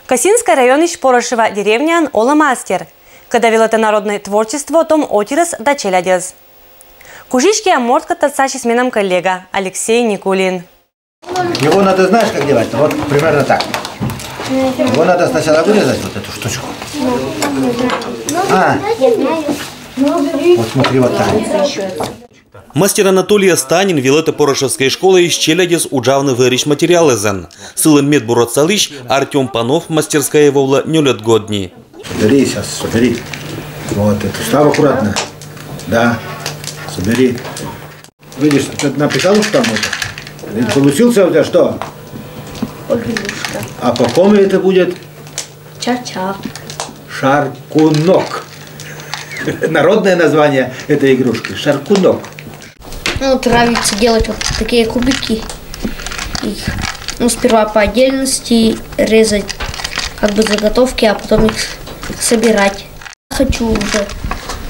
Косинский район Ишпорошева деревня Ола-Мастер. Когда велото народное творчество, том отирас да челядез. Кужишки амортка татсачи сменам коллега Алексей Никулин. Его надо, знаешь, как делать? Вот примерно так. Его надо сначала вырезать, вот эту штучку. Вот смотри, вот так. Мастер Анатолий Станин велето Порошевской школы из челядез уджавны вырищ материалызен. Сылын медбурот салыш Артем Панов мастерская его не лет годни. Собери сейчас, собери. Вот эту ставь аккуратно. Да, собери. Видишь, ты написал уж там это? Получился у тебя что? Погрузка. А по кому это будет? Ча-ча. Шаркунок. Народное название этой игрушки. Шаркунок. Ну, нравится делать вот такие кубики. Их, ну, сперва по отдельности резать как бы заготовки, а потом их собирать. Хочу уже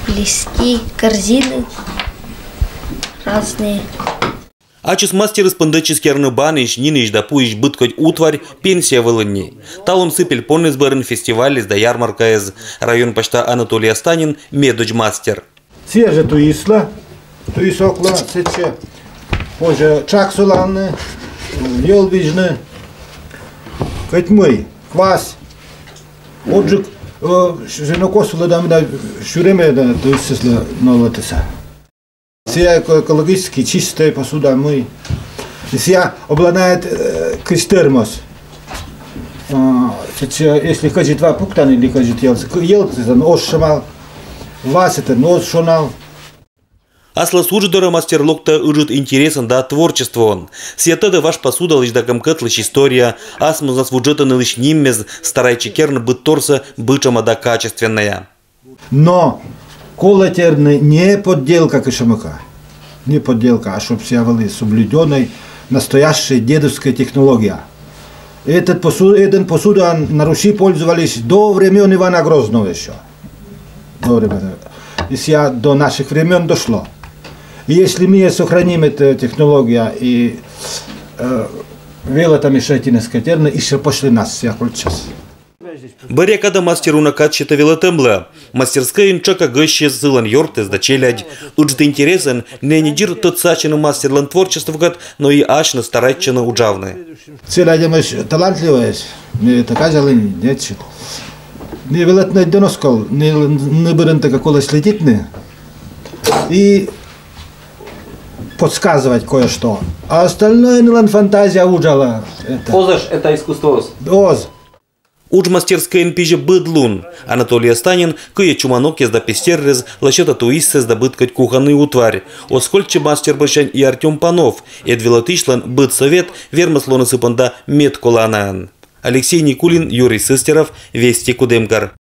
листи, корзины разные. Ачус мастер спандаческий арныбаныш, ниниш да пуиш быткать утварь, пенсия вылынни. Талон сыпель понызберн фестиваль из да ярмарка из район почта Анатолий Станин медуч мастер. Свеже туисла, туисокла, сече, позже чаксуланны, елвижны, кайтмы, квас, отжиг, женокосула дамда шуреме да туисла новотеса. Все экологически чистая посуда мы. Все обладает термос. Если хочет два пуктаны или хочет елцы, нос шамал, вас это нос шонал. Асла служдора мастер локта ужит интересен да творчество он. Сетада ваш посуда лишь да камкатлыш история, асму засвуджетаны лишь ниммез, старай чекерн быть торса бычама да качественная. Но колотерны не подделка кошамыка. Не подделка, а чтобы все были соблюденной настоящая дедовская технология. Этот посуда на Руси пользовались до времен Ивана Грозного еще. До времен. Если до наших времен дошло. И если мы сохраним эту технологию и велото мешать на скатерны, еще пошли нас всех час. Баре когда мастеру накатчета велотембла, мастерская инчака гыще зылан йортез да челядь. Уджит интересен не недир тот сачину мастерлан творчество гад, но и ачно старайчина уджавны. Челядя мы талантливая, мне такая жалень, нет. Не велотной доноскал, не берем так какого слетитны и подсказывать кое-что. А остальное не фантазия уджала. Озаш это искусство. Оз. Уж мастерская нпиже быдлун. Анатолий Станин, кое чуманок езда пестеррез, лачета туиссез да быткать кухонный утварь. Оскольче мастер бычань и Артем Панов, эдвелотышлан быт совет, вермасло насыпанда медколанан. Алексей Никулин, Юрий Сыстеров, Вести Кудымкар.